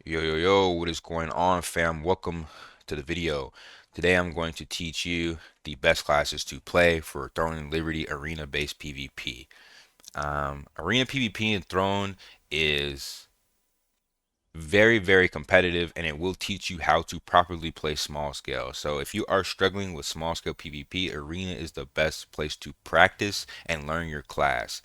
Yo, yo, yo, what is going on, fam? Welcome to the video. Today I'm going to teach you the best classes to play for Throne and Liberty arena-based PvP. Arena PvP in Throne is very competitive, and it will teach you how to properly play small scale. So if you are struggling with small scale PvP, Arena is the best place to practice and learn your class.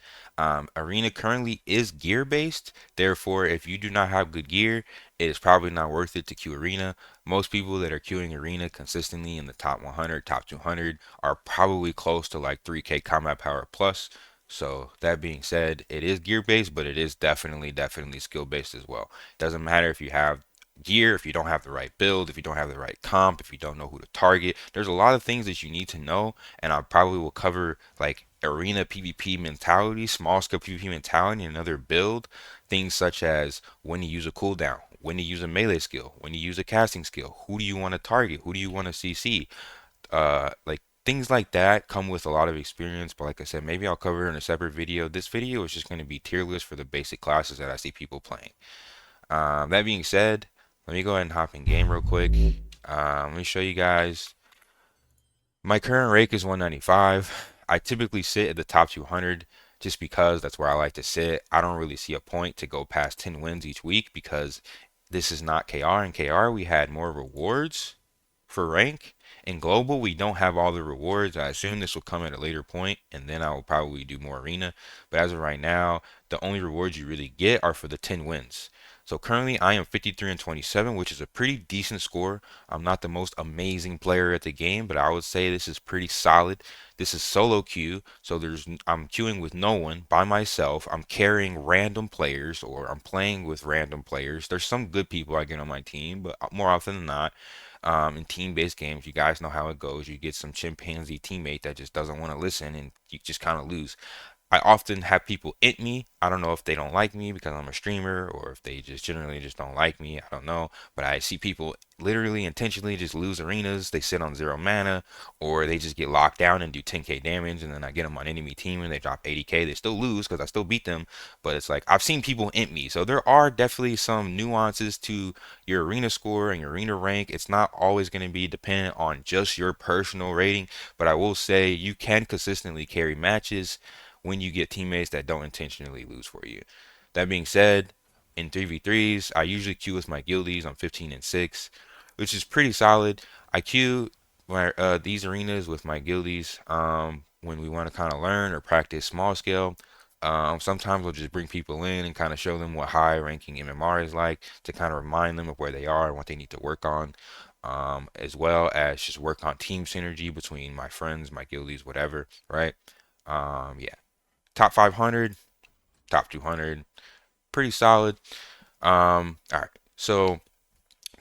Arena currently is gear based, therefore if you do not have good gear, it is probably not worth it to queue Arena. Most people that are queuing Arena consistently in the top 100, top 200 are probably close to like 3k combat power plus. So that being said, it is gear based, but it is definitely skill based as well. Doesn't matter if you have gear, if you don't have the right build, if you don't have the right comp, if you don't know who to target. There's a lot of things that you need to know, and I probably will cover like arena PvP mentality, small scale PvP mentality, and another build. Things such as when to use a cooldown, when to use a melee skill, when to use a casting skill, who do you want to target, who do you want to CC, like things like that come with a lot of experience. But like I said, maybe I'll cover it in a separate video. This video is just going to be tier list for the basic classes that I see people playing. That being said, let me go ahead and hop in game real quick. Let me show you guys. My current rank is 195. I typically sit at the top 200 just because that's where I like to sit. I don't really see a point to go past 10 wins each week because this is not KR. In KR, we had more rewards for rank. In global, we don't have all the rewards. I assume this will come at a later point, and then I will probably do more arena. But as of right now, the only rewards you really get are for the 10 wins. So currently, I am 53 and 27, which is a pretty decent score. I'm not the most amazing player at the game, but I would say this is pretty solid. This is solo queue, so I'm queuing with no one by myself. I'm carrying random players, or I'm playing with random players. There's some good people I get on my team, but more often than not, in team-based games, you guys know how it goes. You get some chimpanzee teammate that just doesn't want to listen, and you just kind of lose. I often have people int me. I don't know if they don't like me because I'm a streamer or if they just generally just don't like me. I don't know. But I see people literally intentionally just lose arenas. They sit on 0 mana or they just get locked down and do 10k damage. And then I get them on enemy team and they drop 80k. They still lose because I still beat them. But it's like I've seen people int me. So there are definitely some nuances to your arena score and your arena rank. It's not always going to be dependent on just your personal rating. But I will say you can consistently carry matches when you get teammates that don't intentionally lose for you. That being said, in 3v3s, I usually queue with my guildies on 15 and 6, which is pretty solid. I queue these arenas with my guildies when we want to kind of learn or practice small scale. Sometimes we'll just bring people in and kind of show them what high ranking MMR is like to kind of remind them of where they are and what they need to work on, as well as just work on team synergy between my friends, my guildies, whatever, right? Yeah. Top 500, top 200, pretty solid. All right. So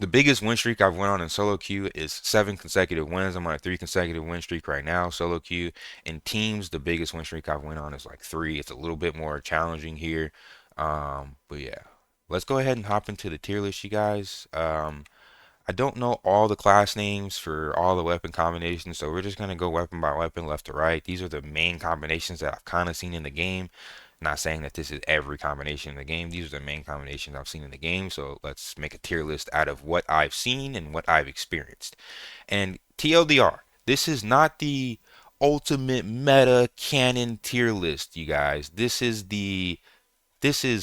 the biggest win streak I've went on in solo queue is 7 consecutive wins. I'm on a 3 consecutive win streak right now, solo queue. In teams, the biggest win streak I've went on is like 3. It's a little bit more challenging here. But yeah, let's go ahead and hop into the tier list, you guys. I don't know all the class names for all the weapon combinations, so we're just going to go weapon by weapon, left to right. These are the main combinations that I've kind of seen in the game. Not saying that this is every combination in the game. These are the main combinations I've seen in the game, so let's make a tier list out of what I've seen and what I've experienced. And TLDR, this is not the ultimate meta canon tier list, you guys. This is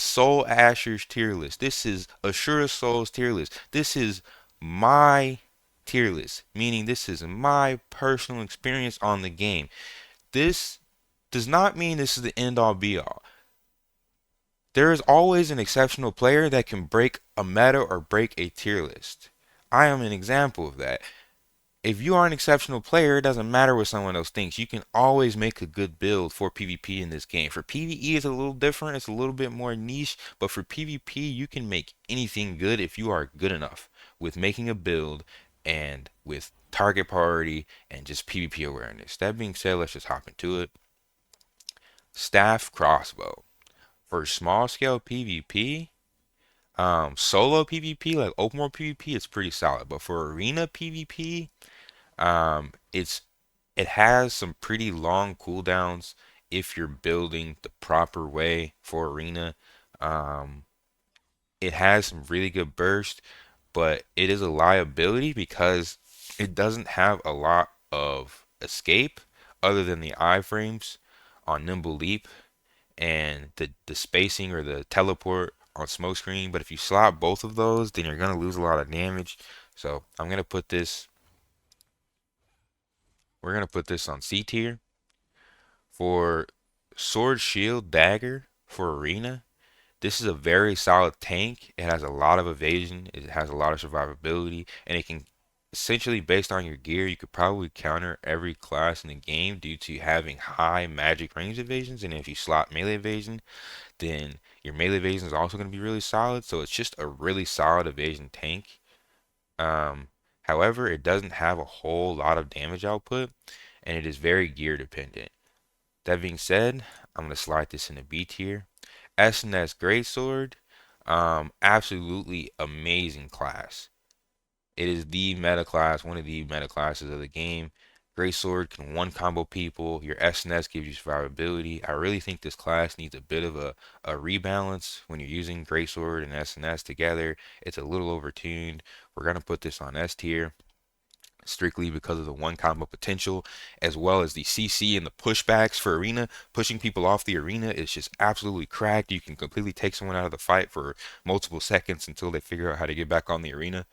Soul Asher's tier list. This is Ashura Soul's tier list. This is my tier list, meaning this is my personal experience on the game. This does not mean this is the end all be all. There is always an exceptional player that can break a meta or break a tier list. I am an example of that. If you are an exceptional player, it doesn't matter what someone else thinks. You can always make a good build for PvP in this game. For PvE, it's a little different. It's a little bit more niche. But for PvP, you can make anything good if you are good enough with making a build and with target priority and just PvP awareness. That being said, let's just hop into it. Staff crossbow. For small scale PvP, solo PvP, like open world PvP, it's pretty solid. But for arena PvP, it has some pretty long cooldowns. if you're building the proper way for arena. Um, it has some really good burst, but it is a liability because it doesn't have a lot of escape other than the iframes on Nimble Leap and the spacing or the teleport on Smoke Screen. But if you slot both of those, then you're gonna lose a lot of damage. So we're gonna put this on C tier. For Sword Shield Dagger for Arena, this is a very solid tank. It has a lot of evasion, it has a lot of survivability, and it can essentially, based on your gear, you could probably counter every class in the game due to having high magic range evasions. And if you slot melee evasion, then your melee evasion is also going to be really solid. So it's just a really solid evasion tank. Um, However, it doesn't have a whole lot of damage output, and it is very gear dependent. That being said, I'm going to slide this into B tier. SNS Greatsword, absolutely amazing class. It is the meta class, one of the meta classes of the game. Greatsword can one combo people. Your SNS gives you survivability. I really think this class needs a bit of a rebalance when you're using Greatsword and SNS together. It's a little overtuned. We're gonna put this on S tier strictly because of the one combo potential, as well as the CC and the pushbacks for arena. Pushing people off the arena is just absolutely cracked. You can completely take someone out of the fight for multiple seconds until they figure out how to get back on the arena.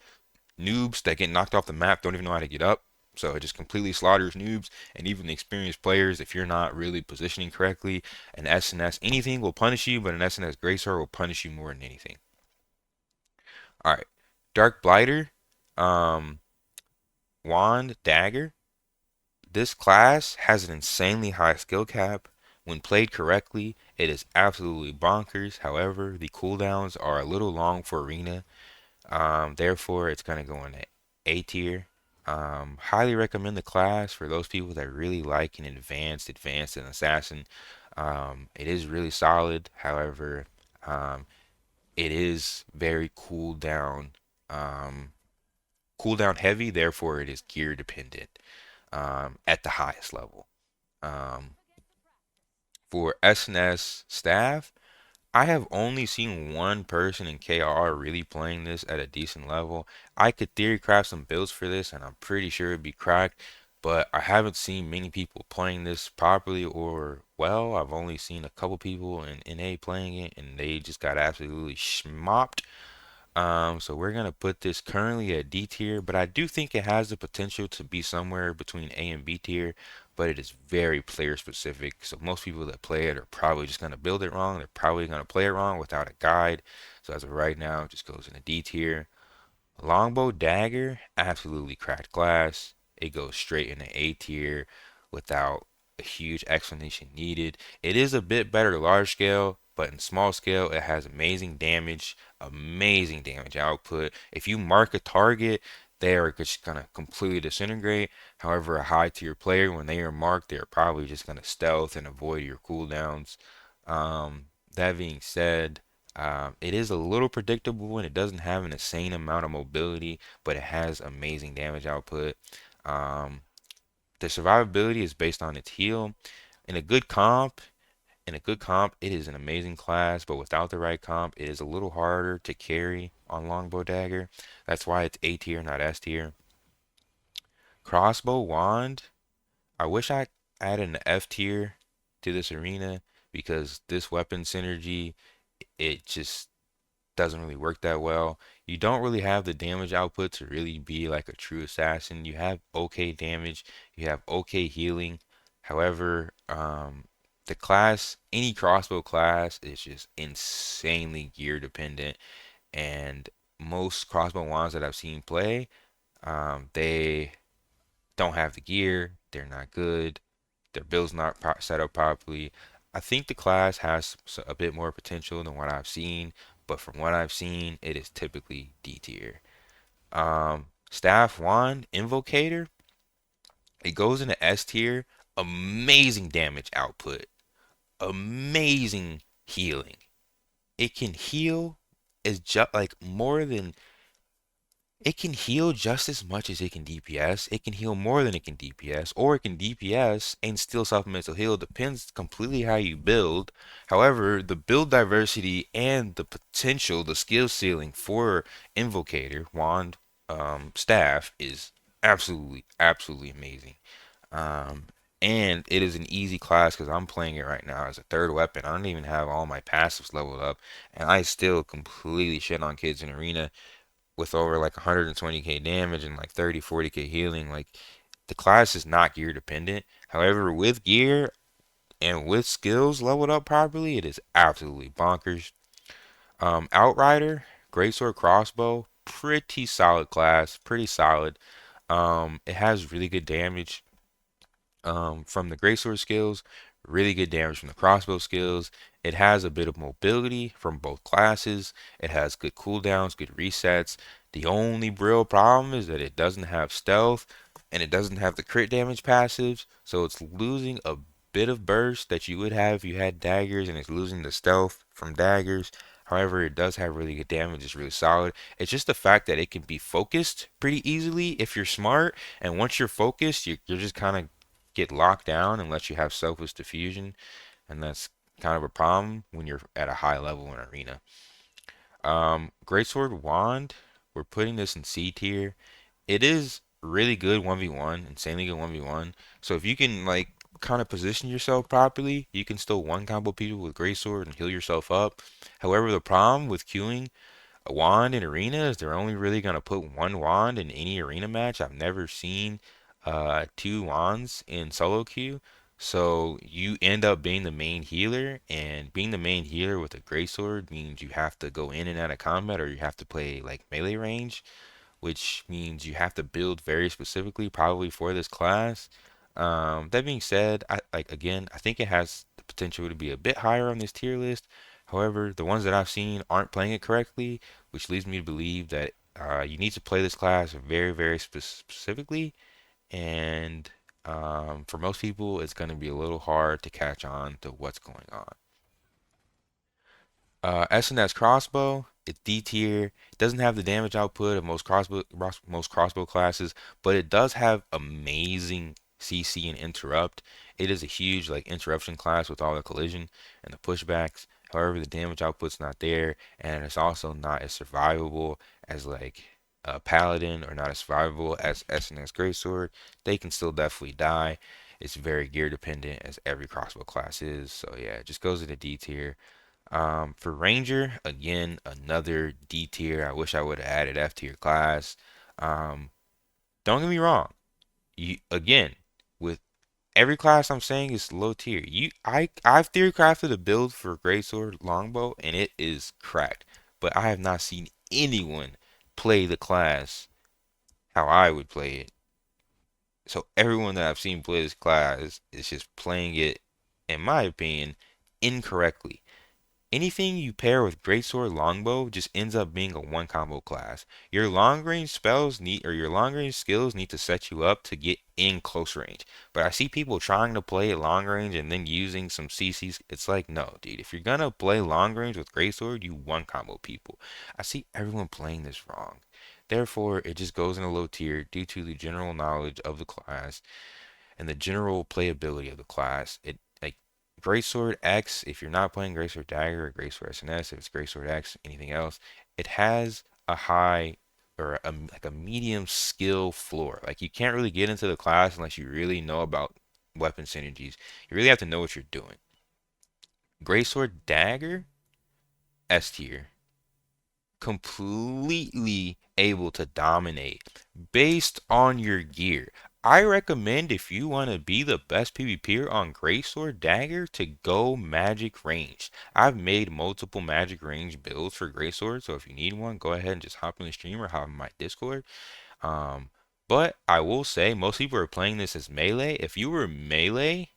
Noobs that get knocked off the map don't even know how to get up. So it just completely slaughters noobs and even the experienced players if you're not really positioning correctly. An SNS, anything will punish you, but an SNS Greatsword will punish you more than anything. All right, Dark Blighter, um, Wand Dagger. This class has an insanely high skill cap. When played correctly, it is absolutely bonkers. However, the cooldowns are a little long for arena. Therefore, it's gonna go in A tier. Highly recommend the class for those people that really like an advanced and assassin. It is really solid. However, um, it is very um, cooldown heavy. Therefore, it is gear dependent at the highest level. Um, for SNS staff, I have only seen one person in KR really playing this at a decent level. I could theory craft some builds for this, and I'm pretty sure it'd be cracked, but I haven't seen many people playing this properly or well. I've only seen a couple people in NA playing it, and they just got absolutely schmopped. So we're gonna put this currently at D tier, but I do think it has the potential to be somewhere between A and B tier, but it is very player specific. So most people that play it are probably just gonna build it wrong. They're probably gonna play it wrong without a guide. So as of right now, it just goes in a D tier. Longbow Dagger, absolutely cracked glass. It goes straight into A tier without a huge explanation needed. It is a bit better large scale, but in small scale, it has amazing damage output. If you mark a target, they are just gonna completely disintegrate. However, a high tier player, when they are marked, they're probably just gonna stealth and avoid your cooldowns. That being said, it is a little predictable and it doesn't have an insane amount of mobility, but it has amazing damage output. Um, the survivability is based on its heal. In a good comp, it is an amazing class, but without the right comp, it is a little harder to carry on Longbow Dagger. That's why it's A tier, not S tier. Crossbow Wand, I wish I added an F tier to this arena because this weapon synergy, it just doesn't really work that well. You don't really have the damage output to really be like a true assassin. You have okay damage, you have okay healing. However, any crossbow class is just insanely gear dependent, and most crossbow wands that I've seen play, they don't have the gear, they're not good, their build's not set up properly. I think the class has a bit more potential than what I've seen, but from what I've seen, it is typically D tier. Staff Wand Invocator, it goes into S tier. Amazing damage output, amazing healing. It can heal as just like more than It can heal just as much as it can DPS. It can heal more than it can DPS, or it can DPS and still supplemental heal. Depends completely how you build. However, the build diversity and the potential, the skill ceiling for Invocator, Wand, Staff is absolutely amazing. Um, and it is an easy class because I'm playing it right now as a third weapon. I don't even have all my passives leveled up, and I still completely shit on kids in arena with over like 120k damage and like 30, 40k healing. Like the class is not gear dependent. However, with gear and with skills leveled up properly, it is absolutely bonkers. Outrider, Greatsword Crossbow, pretty solid class, pretty solid. It has really good damage from the greatsword skills, really good damage from the crossbow skills. It has a bit of mobility from both classes. It has good cooldowns, good resets. The only real problem is that it doesn't have stealth and it doesn't have the crit damage passives, so it's losing a bit of burst that you would have if you had daggers, and it's losing the stealth from daggers. However, it does have really good damage. It's really solid. It's just the fact that it can be focused pretty easily if you're smart. And once you're focused, you're just kind of get locked down unless you have selfless diffusion, and that's kind of a problem when you're at a high level in arena. Greatsword Wand, we're putting this in C tier. It is really good 1v1, insanely good 1v1. So if you can like kind of position yourself properly, you can still one combo people with Greatsword and heal yourself up. However, the problem with queuing a wand in arena is they're only really gonna put one wand in any arena match. I've never seen two wands in solo queue. So you end up being the main healer, and being the main healer with a greatsword means you have to go in and out of combat, or you have to play like melee range, which means you have to build very specifically, probably for this class. That being said, I think it has the potential to be a bit higher on this tier list. However, the ones that I've seen aren't playing it correctly, which leads me to believe that you need to play this class very specifically. And for most people, it's going to be a little hard to catch on to what's going on. S&S crossbow, it's D tier. It doesn't have the damage output of most crossbow classes, but it does have amazing CC and interrupt. It is a huge like interruption class with all the collision and the pushbacks. However, the damage output's not there, and it's also not as survivable as like a paladin, or not as survivable as S&S greatsword. They can still definitely die. It's very gear dependent as every crossbow class is. So yeah, it just goes into D tier. For Ranger, again, another D tier. I wish I would have added F tier class. Um, don't get me wrong. You again, with every class I'm saying is low tier. I've theory crafted a build for Greatsword Longbow and it is cracked. But I have not seen anyone play the class how I would play it. So everyone that I've seen play this class is just playing it, in my opinion, incorrectly. Anything you pair with Greatsword Longbow just ends up being a one combo class. Your long range spells need, or your long range skills need to set you up to get in close range. But I see people trying to play at long range and then using some CCs. It's like, no, dude, if you're gonna play long range with Greatsword, you one combo people. I see everyone playing this wrong. Therefore, it just goes in a low tier due to the general knowledge of the class and the general playability of the class. It like Greatsword X, if you're not playing Greatsword Dagger or Greatsword SNS, if it's Greatsword X, anything else, it has a high or like a medium skill floor. Like you can't really get into the class unless you really know about weapon synergies. You really have to know what you're doing. Greatsword Dagger, S tier, completely able to dominate based on your gear. I recommend if you want to be the best PvPer on Greatsword Dagger to go magic range. I've made multiple magic range builds for Greatsword, so if you need one, go ahead and just hop in the stream or hop in my Discord. Um, but I will say most people are playing this as melee. If you were melee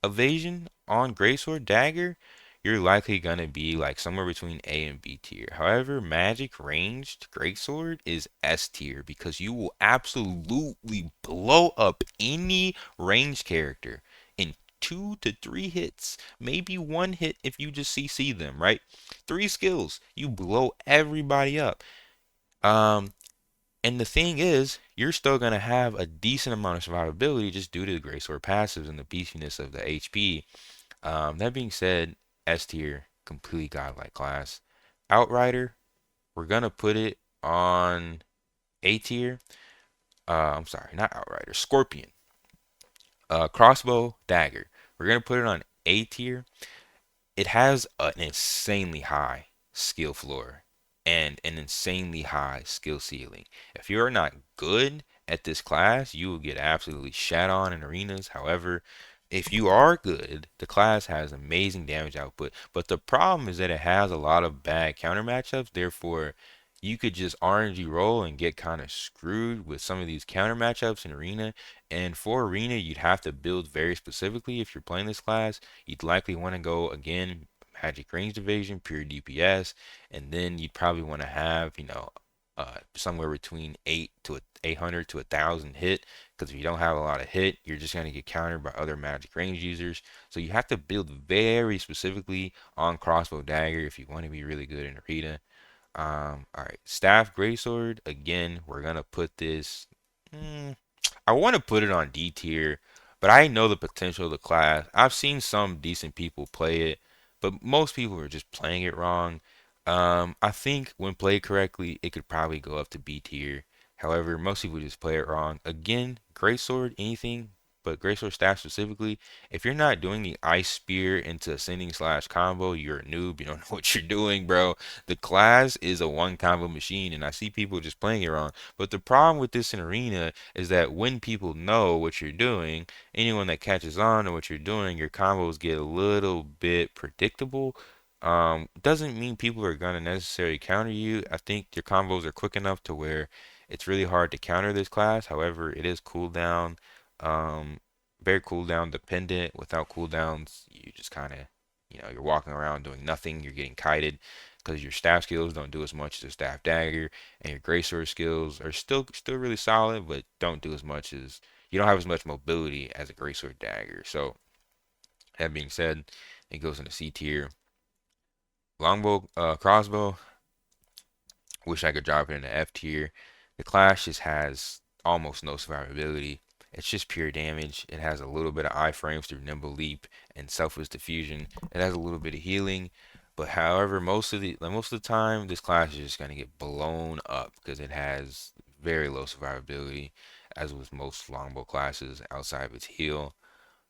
evasion on Greatsword Dagger, you're likely gonna be like somewhere between A and B tier. However, magic ranged Greatsword is S tier because you will absolutely blow up any ranged character in 2 to 3 hits, maybe one hit if you just CC them, right? 3 skills, you blow everybody up. Um, And the thing is, you're still gonna have a decent amount of survivability just due to the Greatsword passives and the beefiness of the HP. That being said, S tier, completely godlike class. Outrider, we're gonna put it on A tier. I'm sorry, not Outrider, Scorpion. Crossbow, Dagger. We're gonna put it on A tier. It has an insanely high skill floor and an insanely high skill ceiling. If you're not good at this class, you will get absolutely shat on in arenas. However, if you are good, the class has amazing damage output. But the problem is that it has a lot of bad counter matchups. Therefore, you could just RNG roll and get kind of screwed with some of these counter matchups in arena. And for arena, you'd have to build very specifically if you're playing this class. You'd likely want to go again magic range division, pure DPS, and then you'd probably want to have, somewhere between 800 to 1,000 hit. Because if you don't have a lot of hit, you're just gonna get countered by other magic range users. So you have to build very specifically on crossbow dagger if you want to be really good in arena. All right, staff greatsword. Again, we're gonna put this. mm, I want to put it on D tier, but I know the potential of the class. I've seen some decent people play it, but most people are just playing it wrong. I think when played correctly, it could probably go up to B tier. However, most people just play it wrong. Again, Greatsword, anything, but Greatsword staff specifically, if you're not doing the Ice Spear into Ascending slash combo, you're a noob. You don't know what you're doing, bro. The class is a one combo machine, and I see people just playing it wrong. But the problem with this in Arena is that when people know what you're doing, anyone that catches on to what you're doing, your combos get a little bit predictable. Doesn't mean people are gonna necessarily counter you. I think your combos are quick enough to where it's really hard to counter this class. However, it is cooldown, um, very cooldown dependent. Without cooldowns, you just kind of, you're walking around doing nothing. You're getting kited because your staff skills don't do as much as a staff dagger, and your greatsword skills are still really solid, but don't do as much as you don't have as much mobility as a greatsword dagger. So that being said, it goes into C tier. Longbow, crossbow. Wish I could drop it into F tier. The class just has almost no survivability. It's just pure damage. It has a little bit of iframes through Nimble Leap and Selfless Diffusion. It has a little bit of healing, but however, most of the time, this class is just gonna get blown up because it has very low survivability, as with most longbow classes outside of its heal.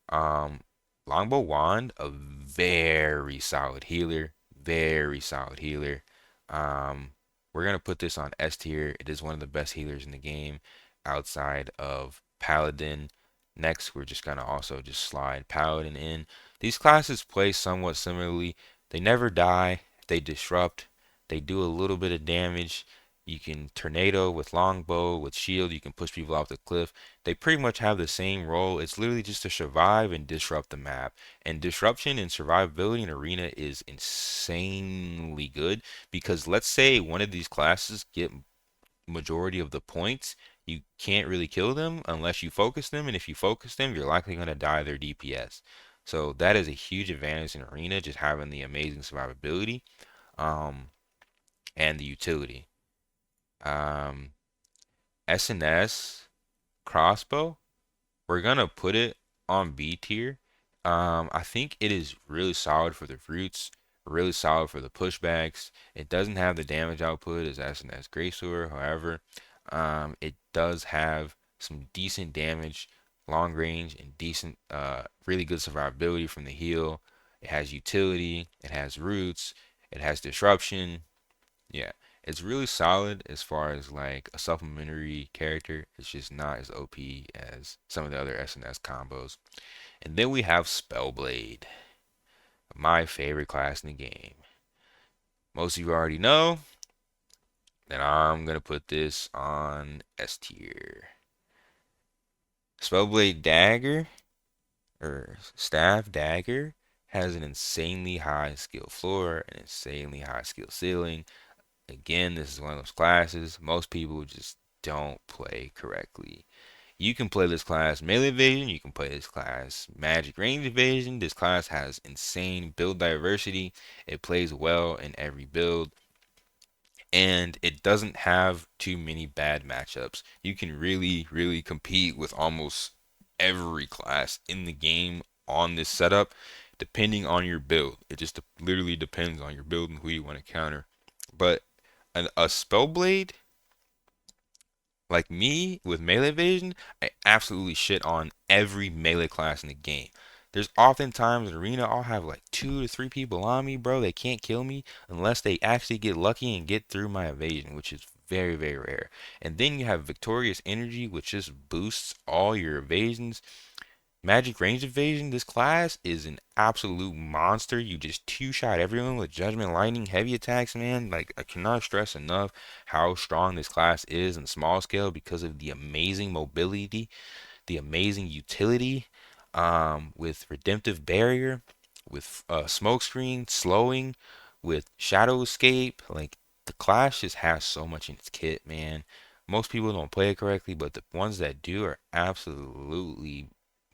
Um, Longbow Wand, a very solid healer, very solid healer. Um, we're gonna put this on S tier. It is one of the best healers in the game outside of Paladin. Next, we're just gonna also just slide Paladin in. These classes play somewhat similarly. They never die. They disrupt. They do a little bit of damage. You can tornado with longbow, with shield. You can push people off the cliff. They pretty much have the same role. It's literally just to survive and disrupt the map. And disruption and survivability in arena is insanely good because let's say one of these classes get majority of the points, you can't really kill them unless you focus them, and if you focus them, you're likely going to die their DPS. So that is a huge advantage in arena, just having the amazing survivability um, and the utility. Um, SNS crossbow. We're gonna put it on B tier. I think it is really solid for the roots, really solid for the pushbacks. It doesn't have the damage output as SNS Greatsword, however, it does have some decent damage, long range, and decent, really good survivability from the heal. It has utility, it has roots, it has disruption, yeah, it's really solid as far as like a supplementary character. It's just not as OP as some of the other SNS combos. And then we have Spellblade, my favorite class in the game. Most of you already know that I'm gonna put this on S tier. Spellblade Dagger or Staff Dagger has an insanely high skill floor, an insanely high skill ceiling. Again, this is one of those classes most people just don't play correctly. You can play this class melee evasion, you can play this class magic range evasion. This class has insane build diversity. It plays well in every build. and it doesn't have too many bad matchups. You can really compete with almost every class in the game on this setup, depending on your build. It just literally depends on your build and who you want to counter. But a Spellblade like me with melee evasion, I absolutely shit on every melee class in the game. There's oftentimes in arena I'll have like 2 to 3 people on me, bro. They can't kill me unless they actually get lucky and get through my evasion, which is very rare. And then you have victorious energy, which just boosts all your evasions. Magic range evasion, this class is an absolute monster. You just two-shot everyone with Judgment Lightning heavy attacks, man. Like, I cannot stress enough how strong this class is in small scale because of the amazing mobility, the amazing utility, with Redemptive Barrier, with Smokescreen, slowing, with Shadow Escape. Like, the class just has so much in its kit, man. Most people don't play it correctly, but the ones that do are absolutely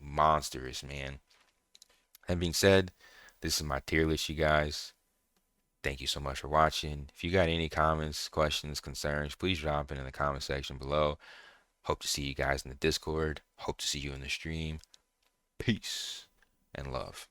monstrous, man. That being said, this is my tier list, you guys. Thank you so much for watching. If you got any comments, questions, concerns, please drop it in the comment section below. Hope to see you guys in the Discord. Hope to see you in the stream. Peace and love.